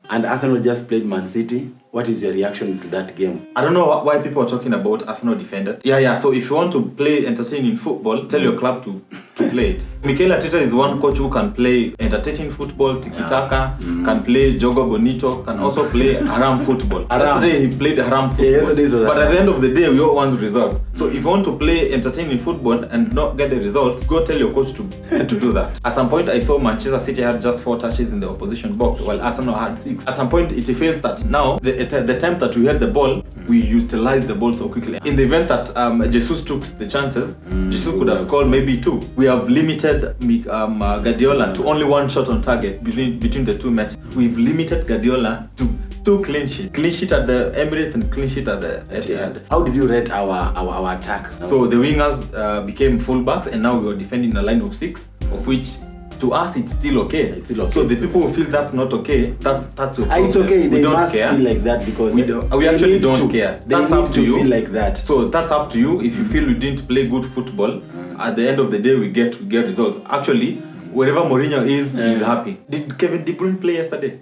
And Arsenal just played Man City. What is your reaction to that game? I don't know why people are talking about Arsenal defender. Yeah. So if you want to play entertaining football, tell your club to play it. Mikel Arteta is one coach who can play entertaining football, tiki-taka, can play Jogo Bonito, can also play haram football. Yesterday he played haram football. But at the end of the day, we all want results. So if you want to play entertaining football and not get the results, go tell your coach to do that. At some point, I saw Manchester City had just 4 touches in the opposition box, while Arsenal had 6. At some point, it feels that now the time that we had the ball, we utilized the ball so quickly. In the event that Jesus took the chances, Jesus could have scored maybe 2. We have limited Guardiola to only 1 shot on target between the 2 matches. We've limited Guardiola to 2 clean sheets. Clean sheet at the Emirates and clean sheet at the Etihad. How did you rate our attack? So the wingers became fullbacks, and now we are defending a line of 6, of which to us it's still okay. So the people who feel that's not okay, that's your problem. It's okay. They don't must care. Feel like that because we actually don't care. That's up to you. Feel like that. So that's up to you. If you feel we didn't play good football, at the end of the day we get results. Actually, wherever Mourinho is happy. Did Kevin De Bruyne play yesterday?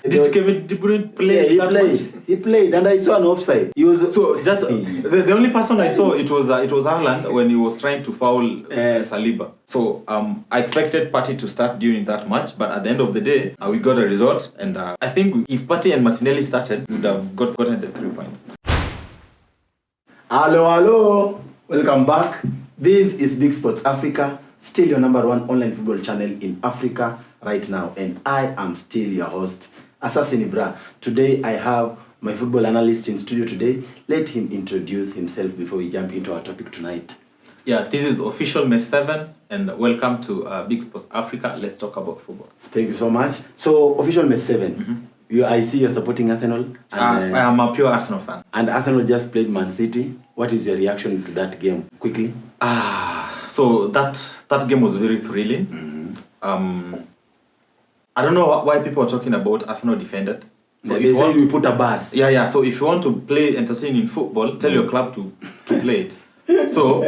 Did Kevin De Bruyne play? He played, and I saw an offside. He was so just the only person I saw it was Haaland when he was trying to foul Saliba. So I expected Partey to start during that match, but at the end of the day we got a result, and I think if Partey and Martinelli started, we would have gotten the 3 points. Hello, welcome back. This is Big Sports Africa. Still your number 1 online football channel in Africa right now, and I am still your host, Assassin Ibra. Today I have my football analyst in studio today. Let him introduce himself before we jump into our topic tonight. Yeah, this is official match 7, and welcome to Big Sports Africa. Let's talk about football. Thank you so much. So official match 7. I see you're supporting Arsenal. And, I am a pure Arsenal fan. And Arsenal just played Man City. What is your reaction to that game? Quickly. So that game was very thrilling. I don't know why people are talking about Arsenal defended. So they say we put a bus. Yeah. So if you want to play entertaining football, tell your club to play it. So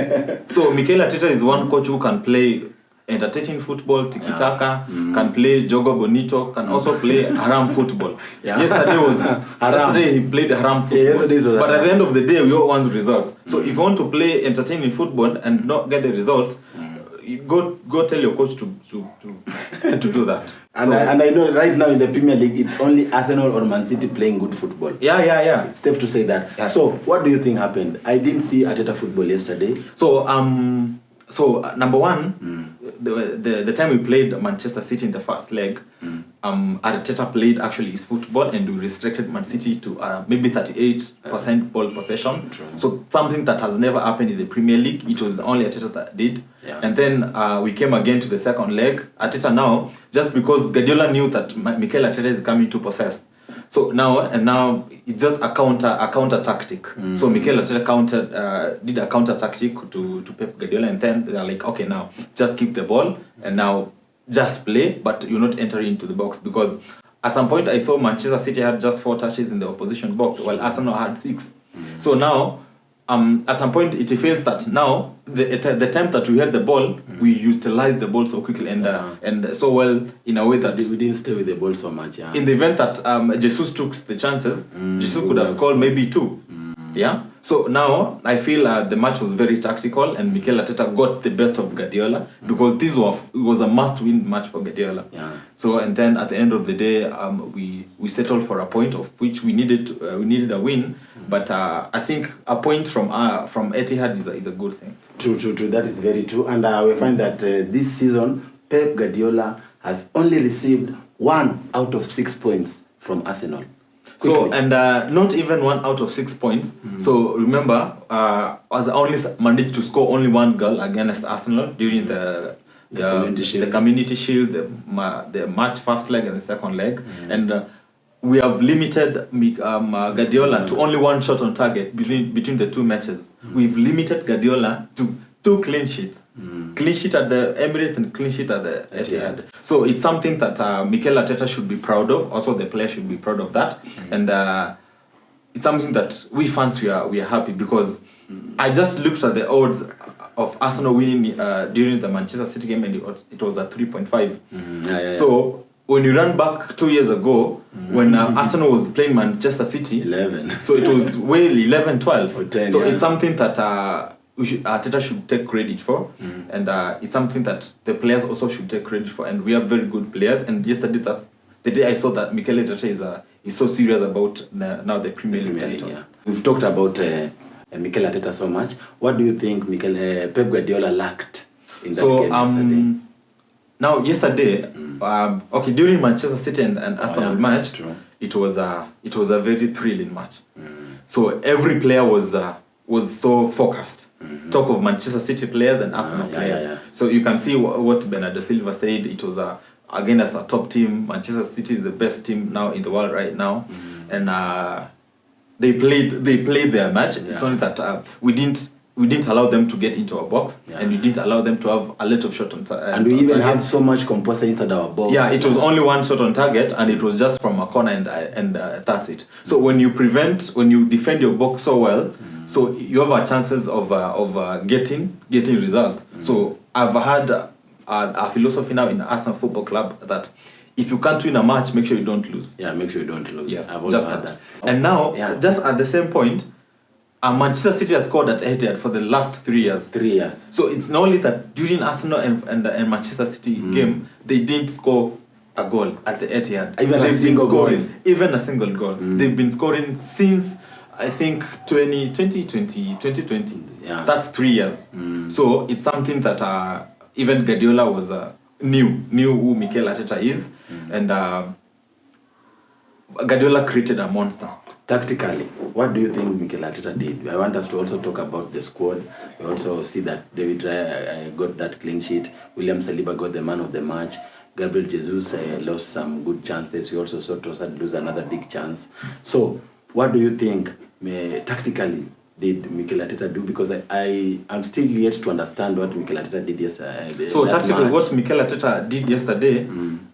Mikel Arteta is one coach who can play entertaining football, tiki-taka, can play Jogo Bonito, can also play haram football. Yesterday he played haram football. But at the end of the day, we all want results. So if you want to play entertaining football and not get the results, go tell your coach to do that. And I know right now in the Premier League, it's only Arsenal or Man City playing good football. Yeah. It's safe to say that. Yeah. So what do you think happened? I didn't see Arteta football yesterday. So number 1, the time we played Manchester City in the first leg, Arteta played actually his football, and we restricted Man City to maybe 38% ball possession. So something that has never happened in the Premier League. It was the only Arteta that did. Yeah. And then we came again to the second leg. Arteta now, just because Guardiola knew that Mikel Arteta is coming to possess. So now it's just a counter tactic. So Mikel Arteta did a counter tactic to Pep Guardiola, and then they're like, okay, now just keep the ball and now just play, but you're not entering into the box, because at some point I saw Manchester City had just 4 touches in the opposition box, while Arsenal had 6. So now at some point it feels that now the time that we had the ball, we utilized the ball so quickly and so well, in a way that we didn't stay with the ball so much. Yeah. In the event that Jesus took the chances, Jesus could have scored maybe 2. Yeah. So now I feel the match was very tactical, and Mikel Arteta got the best of Guardiola, because it was a must-win match for Guardiola. Yeah. So and then at the end of the day, we settled for a point, of which we needed a win. But I think a point from Etihad is a good thing. True. That is very true. And we find that this season, Pep Guardiola has only received 1 out of 6 points from Arsenal. Quickly. So, and not even 1 out of 6 points. So remember, was only managed to score only 1 goal against Arsenal during the Community Shield, the match first leg and the second leg. And we have limited Guardiola to only 1 shot on target between the 2 matches. We've limited Guardiola to 2 clean sheets. Clean sheet at the Emirates and clean sheet at the Etihad. So it's something that Mikel Arteta should be proud of. Also, the players should be proud of that. And it's something that we fans, we are happy, because I just looked at the odds of Arsenal winning during the Manchester City game, and it was at 3.5. So when you run back 2 years ago, when Arsenal was playing Manchester City, 11. so it was well 11, 12. Or 10, so yeah. it's something that Arteta should take credit for, and it's something that the players also should take credit for. And we have very good players. And yesterday, that's the day I saw that Mikel Arteta is so serious about now the Premier League title. Yeah. We've talked about Mikel Arteta so much. What do you think Pep Guardiola lacked in that game yesterday? Now yesterday, okay, during Manchester City and Arsenal match, it was a very thrilling match. So every player was so focused. Talk of Manchester City players and Arsenal players. Yeah. So you can see what Bernardo Silva said. It was again as a top team. Manchester City is the best team now in the world right now, and they played their match. Yeah. It's only that we didn't allow them to get into our box, and we didn't allow them to have a lot of shot on target. And we even had so much composure inside our box. Yeah, it was only one shot on target, and it was just from a corner, and that's it. So when you defend your box so well, so you have a chances of getting results. So I've had a philosophy now in Arsenal Football Club that if you can't win a match, make sure you don't lose. Yeah, make sure you don't lose. Yes, I've also had that. And now, just at the same point, Manchester City has scored at Etihad for the last 3 years. 3 years. So it's not only that during Arsenal and Manchester City game, they didn't score a goal at the Etihad. Even a single goal. They've been scoring since, I think, 2020. Yeah. That's 3 years. So it's something that even Guardiola was knew who Mikel Arteta is. And Guardiola created a monster. Tactically, what do you think Mikel Arteta did? I want us to also talk about the squad. We also see that David Raya got that clean sheet. William Saliba got the man of the match. Gabriel Jesus lost some good chances. We also saw Trossard lose another big chance. So, what do you think tactically did Mikel Arteta do? Because I'm still yet to understand what Mikel Arteta did yesterday. So tactically, what Mikel Arteta did yesterday,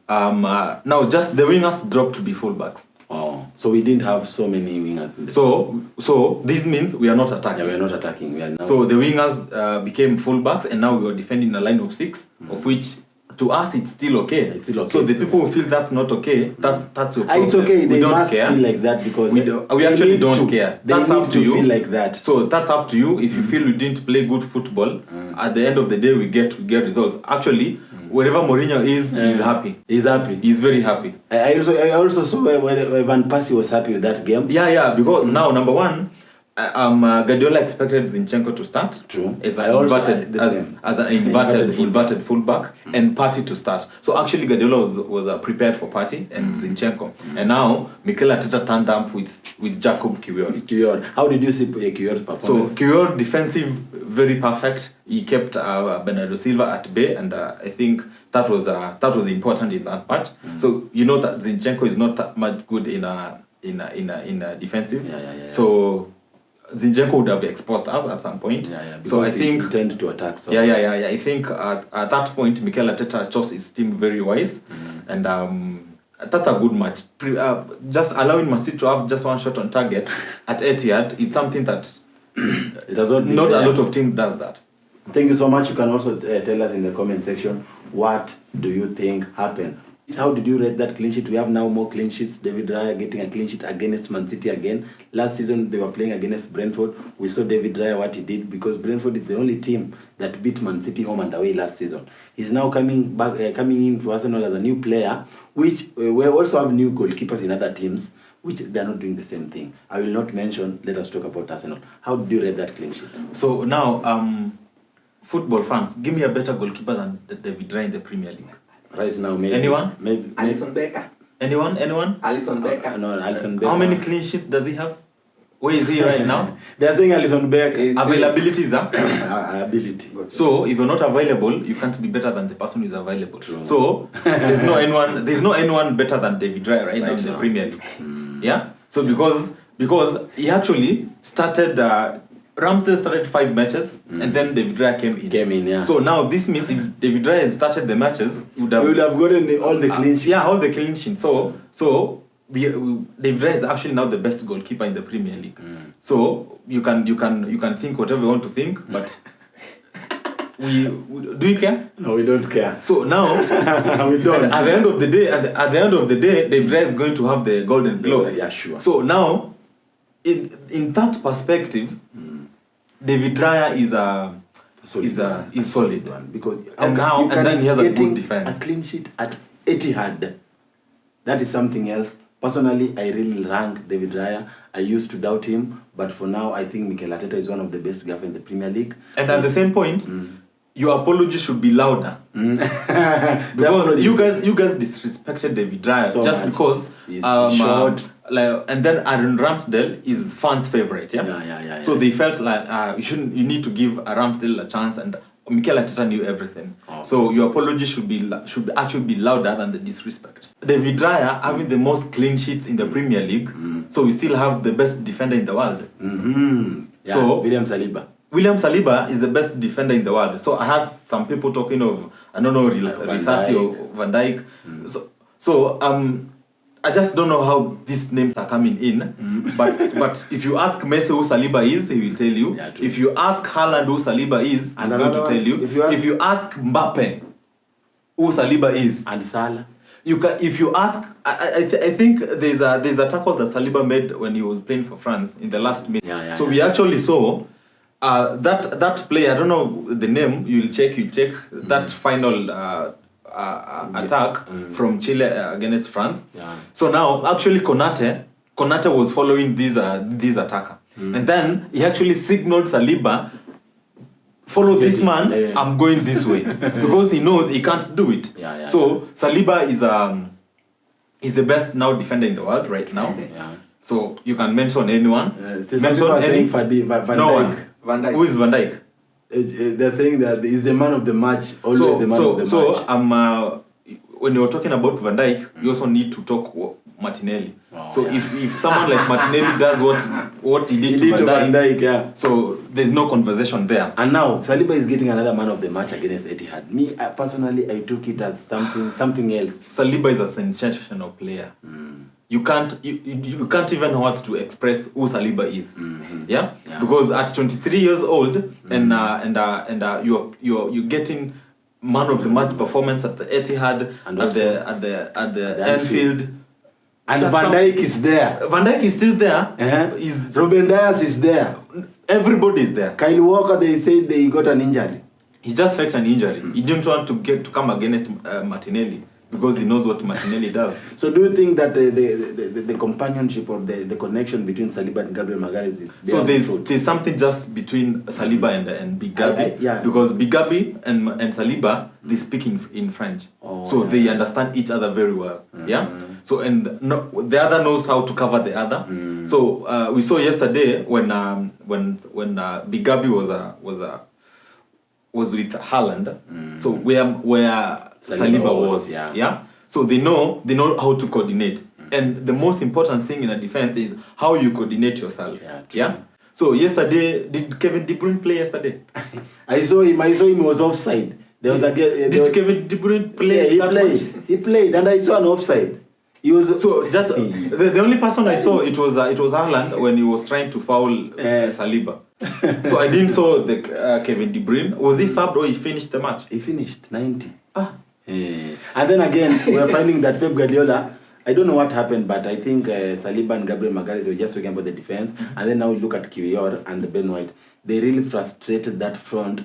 now just the wingers dropped to be fullbacks. Oh, so we didn't have so many wingers. So this means we are not attacking. Yeah, we are not attacking. We are now. So the wingers became fullbacks, and now we are defending a line of 6, of which to us it's still okay. It's still okay. So the people who feel that's not okay, that's your problem. It's okay. They must care. feel like that because we actually don't care. That's up to you. Feel like that. So that's up to you. If you feel you didn't play good football, at the end of the day we get results. Actually, wherever Mourinho is happy. He's happy. He's very happy. I also saw when Van Persie was happy with that game. Yeah, because now number one, Guardiola expected Zinchenko to start. True. As an inverted fullback, and Partey to start. So actually Guardiola was prepared for Partey and Zinchenko. And now Mikel Arteta turned up with Jacob Kiwior. How did you see Kiwior's performance? So Kiwior defensive, very perfect. He kept Bernardo Silva at bay, and I think that was important in that match. So you know that Zinchenko is not that much good in defensive. Yeah. So Zinchenko would have exposed us at some point. So I think he tend to attack. So I think at that point Mikel Arteta chose his team very wise, and that's a good match. Just allowing Man City to have just one shot on target at Etihad, it's something that it does not a lot of teams does that. Thank you so much. You can also tell us in the comment section, what do you think happened? How did you rate that clean sheet? We have now more clean sheets. David Raya getting a clean sheet against Man City again. Last season, they were playing against Brentford. We saw David Raya, what he did, because Brentford is the only team that beat Man City home and away last season. He's now coming in to Arsenal as a new player, which we also have new goalkeepers in other teams, which they are not doing the same thing. I will not mention. Let us talk about Arsenal. How did you rate that clean sheet? So now, football fans, give me a better goalkeeper than David Raya in the Premier League. Right now, maybe. Anyone? Maybe. Alisson Becker. Anyone? Alisson Becker. No, Alisson Becker. How many clean sheets does he have? Where is he right now? They're saying Alisson Becker. Availability is up. Ability. So if you're not available, you can't be better than the person who is available. True. So there's no anyone better than David Raya right now in the Premier League. Yeah. So because he actually started. Ramsdale started 5 matches, and then David Raya came in. Yeah. So now this means if David Raya had started the matches, we would have gotten all the clean sheets. Yeah, all the clean sheets. So David Raya is actually now the best goalkeeper in the Premier League. So you can think whatever you want to think, but do we care? No, we don't care. So now, We don't. At the end of the day, at the end of the day, David Raya is going to have the Golden Glove. Yeah, sure. So now, in that perspective, David Raya is solid. One, because And now, and then he has a good getting defense. A clean sheet at Etihad. That is something else. Personally, I really rank David Raya. I used to doubt him, but for now, I think Mikel Arteta is one of the best guys in the Premier League. And at the same point, your apology should be louder. Because you guys disrespected David Raya So just much. because He's short. And then Aaron Ramsdale is fans' favorite, yeah? Yeah. So they felt like you need to give Ramsdale a chance, and Mikel Arteta knew everything. Oh. So your apology should actually be louder than the disrespect. David Raya having the most clean sheets in the Premier League, so we still have the best defender in the world. Yeah, So- William Saliba. William Saliba is the best defender in the world. So I had some people talking of, I don't know, Risasi or Van Dijk. So I just don't know how these names are coming in. But if you ask Messi who Saliba is, he will tell you. Yeah, true. If you ask Haaland who Saliba is, he's going to tell you. If you ask Mbappe who Saliba is, And Salah. you can. If you ask, I think there's a tackle that Saliba made when he was playing for France in the last minute. So we actually saw that play. I don't know the name. You'll check that final attack from Chile against France. Yeah. So now actually Konate was following this attacker, and then he actually signaled Saliba, follow this man. Yeah. I'm going this way because he knows he can't do it. Yeah. So Saliba is the best now defender in the world right now. Yeah. So you can mention anyone. Some people are saying Van Dijk. No one. Van Dijk. Who is Van Dijk? They're saying that he's the man of the match. Always the man of the match. When you're talking about Van Dijk, you also need to talk Martinelli. Oh, So yeah. if someone like Martinelli does what he did He to did Van Dijk, yeah. so there's no conversation there. And now Saliba is getting another man of the match against Etihad. Me personally, I took it as something else. Saliba is a sensational player. You can't even know what to express who Saliba is. Yeah? Because at 23 years old and you're getting man of the match performance at the Etihad, And at the Anfield. And That's Van Dijk is there. Van Dijk is still there. Ruben Dias is there. Everybody is there. Kyle Walker, they said they got an injury. He just faked an injury. He didn't want to come against Martinelli because he knows what Martinelli does. So do you think that the companionship or the connection between Saliba and Gabriel Magalhaes is So bearing fruit? there's something just between Saliba and Big Gabi. Yeah. Because Big Gabi and Saliba, they speak in French. So they understand each other very well. Yeah. So and the other knows how to cover the other. So we saw yesterday when Big Gabi was with Haaland. So where Saliba was. Yeah. So they know how to coordinate. And the most important thing in a defense is how you coordinate yourself. Yeah. So yesterday, did Kevin De Bruyne play yesterday? I saw him. He was offside. There was Did Kevin De Bruyne play? Yeah, he played, and I saw an offside. He was So just the only person I saw it was Haaland when he was trying to foul Saliba. So I didn't saw the Kevin De Bruyne. Was he subbed or he finished the match? He finished 90. And then again, we are finding that Pep Guardiola, I don't know what happened, but I think Saliba and Gabriel Magalhaes were just talking about the defense. And then now we look at Kiwior and Ben White. They really frustrated the front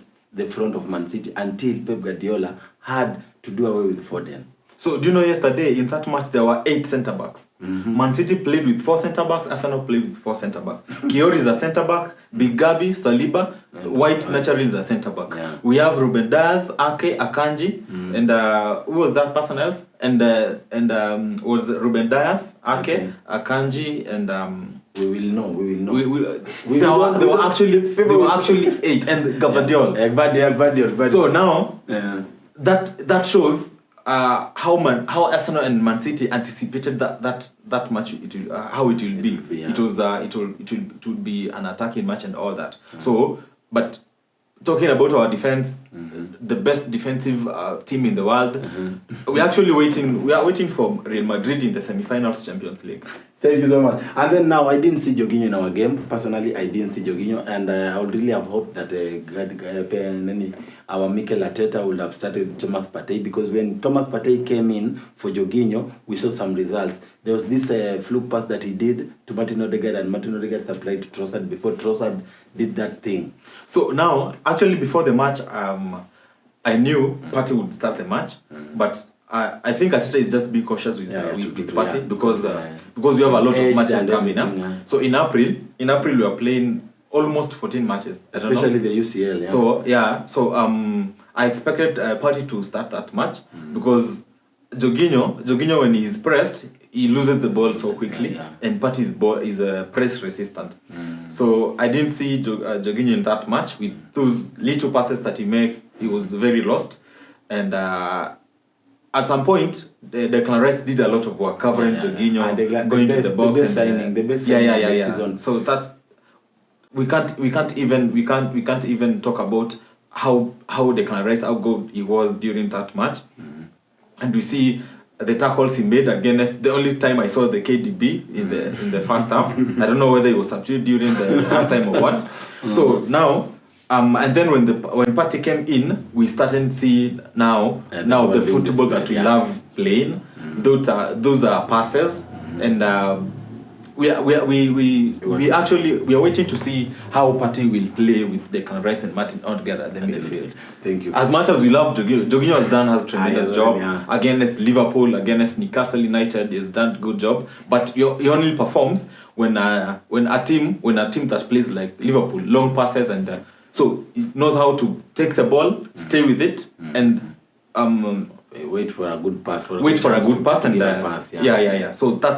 of Man City until Pep Guardiola had to do away with Foden. So do you know yesterday in that match there were 8 centre backs. Man City played with 4 centre backs. Arsenal played with 4 centre backs. Kiwior is a centre back. Big Gabi, Saliba, White naturally is a centre back. Yeah. We have Ruben Dias, Ake, Akanji, and who was that person else? And was Ruben Dias, Ake, Akanji, and We will know. There were actually 8 and Gvardiol. So now that shows how Arsenal and Man City anticipated that match. How it will be. It will be an attacking match and all that. So, but talking about our defense, the best defensive team in the world, we are waiting for Real Madrid in the semi-finals Champions League. Thank you so much. And then now, I didn't see Jorginho in our game. Personally, I didn't see Jorginho, and I would really have hoped that our Mikel Arteta would have started Thomas Partey, because when Thomas Partey came in for Jorginho, we saw some results. There was this fluke pass that he did to Martin Odegaard, and Martin Odegaard supplied to Trossard before Trossard did that thing. So now, actually, before the match, I knew Partey would start the match, but I think Arteta is just being cautious with Partey because we have a lot of matches coming up. So in April we are playing almost 14 matches. Especially the UCL. So I expected Partey to start that match because Jorginho when he is pressed, he loses the ball so quickly, and Partey's ball is press resistant. So I didn't see Jorginho in that match. With those little passes that he makes, he was very lost, and at some point, the Declan did a lot of work covering Jorginho, going to the box, the best signing this season. So that's we can't even talk about how Declan Rice, how good he was during that match, and we see the tackles he made against. The only time I saw the KDB in the first half, I don't know whether he was substituted during the halftime or what. So now. And then when Partey came in, we started to see now the football that we love playing. Those are passes, and we are waiting to see how Partey will play with Declan Rice and Martin Odegaard at the midfield. Thank you. As much as we love Jorginho has tremendous job against Liverpool, against Newcastle United. He's done a good job, but he only performs when a team that plays like Liverpool, long passes and. So he knows how to take the ball, stay with it, and wait for a good pass. So that's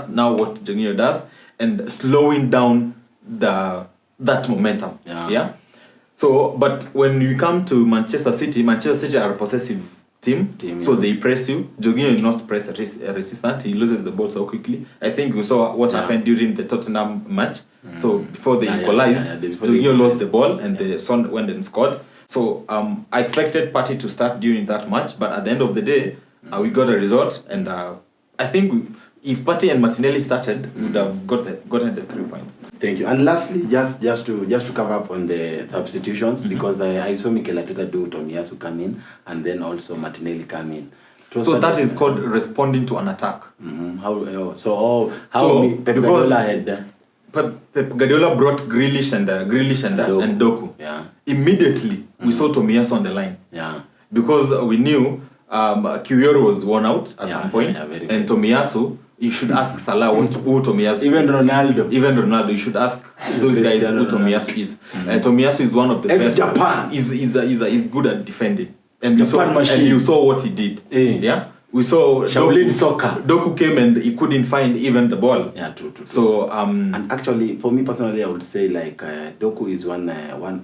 now what Jorginho does, and slowing down that momentum. So, but when you come to Manchester City are a possessive team, so they press you. Jorginho is not press resistant. He loses the ball so quickly. I think we saw what happened during the Tottenham match. So before they equalized, Jorginho lost the ball and the Son went and scored. So I expected Partey to start during that match, but at the end of the day, we got a result, and I think if Partey and Martinelli started, we would have gotten the 3 points. Thank you. And lastly, just to cover up on the substitutions, because I saw Mikel Arteta do Tomiyasu come in, and then also Martinelli come in. So that is called responding to an attack. Pep Guardiola had Pep Guardiola brought Grealish and Doku. Immediately we saw Tomiyasu on the line. Because we knew Kiwior was worn out at some point, and Tomiyasu. You should ask Salah who Tomiyasu Even is. Ronaldo, you should ask those guys who Tomiyasu is. Tomiyasu is one of the best. Japan. He's good at defending. And you saw what he did. We saw Shaolin soccer. Doku came and he couldn't find even the ball. True. So and actually, for me personally, I would say like Doku is one.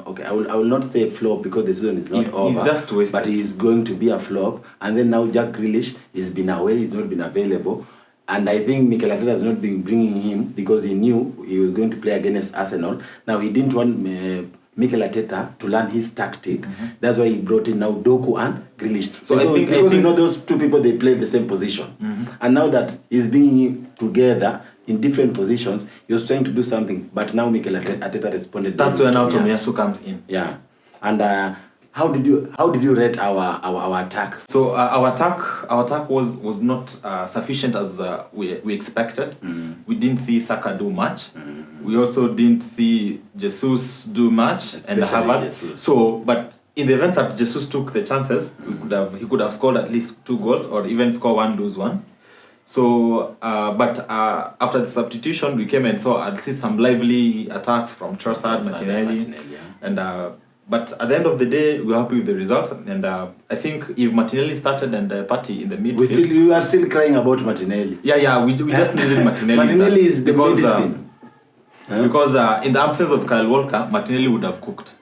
Okay, I will not say flop because the season is not over. He's just wasted. But he is going to be a flop. And then now Jack Grealish has been away. He's not been available. And I think Mikel Arteta has not been bringing him because he knew he was going to play against Arsenal. Now he didn't want Mikel Arteta to learn his tactic. That's why he brought in now Doku and Grealish. So I think those two people, they play the same position. And now that he's bringing together in different positions, he was trying to do something. But now Mikel Arteta responded. That's where now Tomiyasu comes in. And how did you rate our attack? So our attack was not sufficient as we expected. We didn't see Saka do much. We also didn't see Jesus do much, and Havertz. So, but in the event that Jesus took the chances, he could have scored at least 2 goals or even score 1, lose 1. So, but after the substitution, we came and saw at least some lively attacks from Trossard, Martinelli, and. But at the end of the day, we're happy with the results, and I think if Martinelli started and Partey in the midfield, you are still crying about Martinelli. We just needed Martinelli. Martinelli is the medicine. Because in the absence of Kyle Walker, Martinelli would have cooked.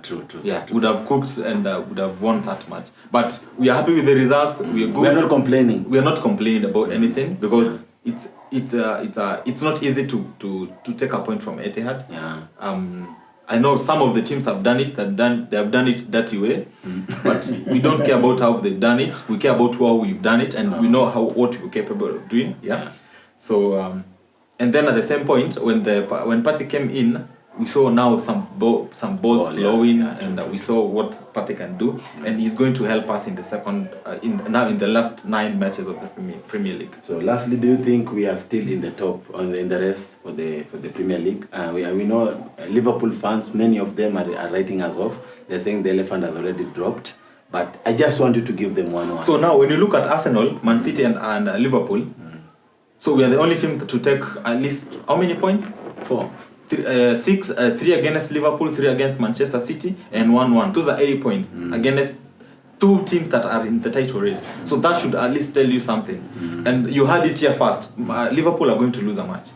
True. Would have cooked and would have won that match. But we are happy with the results. We are good. We are not complaining. We are not complaining about anything because it's not easy to take a point from Etihad. I know some of the teams have done it. They have done it dirty way, but we don't care about how they've done it. We care about how we've done it, and we know what we're capable of doing. So And then at the same point, when Partey came in, we saw now some balls flowing, and we saw what Partey can do, and he's going to help us in the second, in the last 9 matches of the Premier League. So, lastly, do you think we are still in the top in the race for the Premier League? We know Liverpool fans, many of them are writing us off. They're saying the elephant has already dropped. But I just want you to give them one. So now, when you look at Arsenal, Man City, and Liverpool, so we are the only team to take at least how many points? 4. 6, 3 against Liverpool, 3 against Manchester City, and 1-1. Those are 8 points against 2 teams that are in the title race. So that should at least tell you something. And you had it here first. Liverpool are going to lose a match.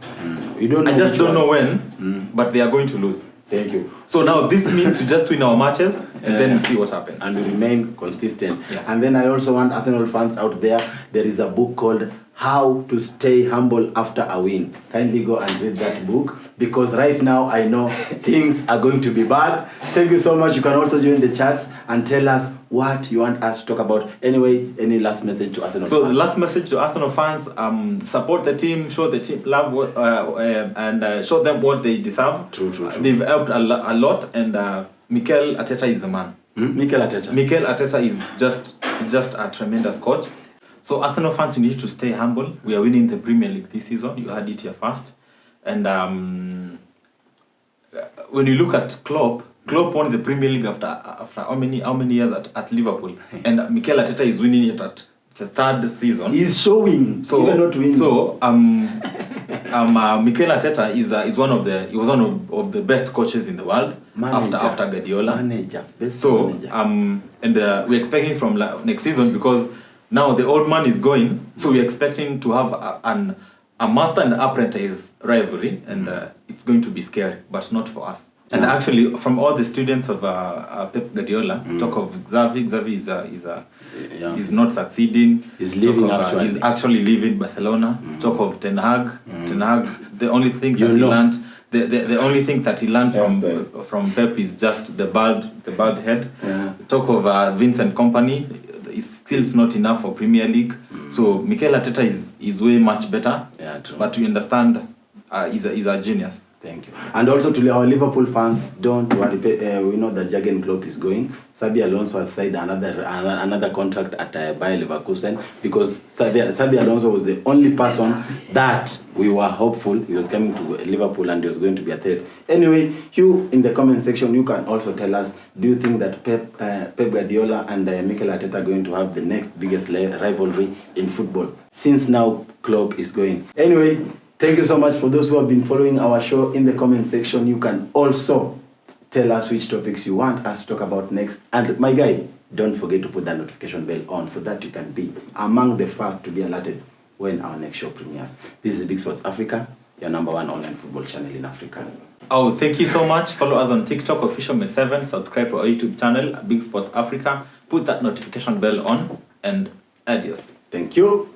You don't know I just don't know when, but they are going to lose. Thank you. So now this means we just win our matches, and then we see what happens. And we remain consistent. Yeah. And then I also want Arsenal fans out there, there is a book called How to Stay Humble After a Win. Kindly go and read that book, because right now I know things are going to be bad. Thank you so much. You can also join the chats and tell us what you want us to talk about. Anyway, any last message to Arsenal So fans? last message to Arsenal fans, support the team, show the team love, and show them what they deserve. True. They've helped a lot, and Mikel Arteta is the man. Mikel Arteta. Mikel Arteta is just a tremendous coach. So Arsenal fans, you need to stay humble. We are winning the Premier League this season. You had it here first. And when you look at Klopp won the Premier League after how many years at Liverpool, and Mikel Arteta is winning it at the 3rd season. He's showing. Even not winning. So Mikel Arteta is one of the best coaches in the world after Guardiola. Best So manager. and we're expecting from next season, because now the old man is going, so we're expecting to have a master and apprentice rivalry, and it's going to be scary, but not for us. And actually, from all the students of Pep Guardiola, talk of Xavi. Xavi is not succeeding. He's leaving actually. He's actually leaving Barcelona. Talk of Ten Hag. Ten Hag. The only thing that he learned, the only thing that he learned from Pep is just the bald head. Yeah. Talk of Vincent Kompany. His skills not enough for Premier League. So Mikel Arteta is way much better. Yeah, true. But we understand he's a genius. Thank you. And also to our Liverpool fans, don't worry. We know that Jurgen Klopp is going. Xabi Alonso has signed another contract at Bayer Leverkusen, because Xabi Alonso was the only person that we were hopeful he was coming to Liverpool and he was going to be a threat. Anyway, you in the comment section, you can also tell us, do you think that Pep Guardiola and Mikel Arteta are going to have the next biggest rivalry in football, since now Klopp is going? Anyway, thank you so much for those who have been following our show. In the comment section, you can also tell us which topics you want us to talk about next. And my guy, don't forget to put that notification bell on so that you can be among the first to be alerted when our next show premieres. This is Big Sports Africa, your #1 online football channel in Africa. Oh, thank you so much. Follow us on TikTok, officialme7. Subscribe to our YouTube channel, Big Sports Africa. Put that notification bell on, and adios. Thank you.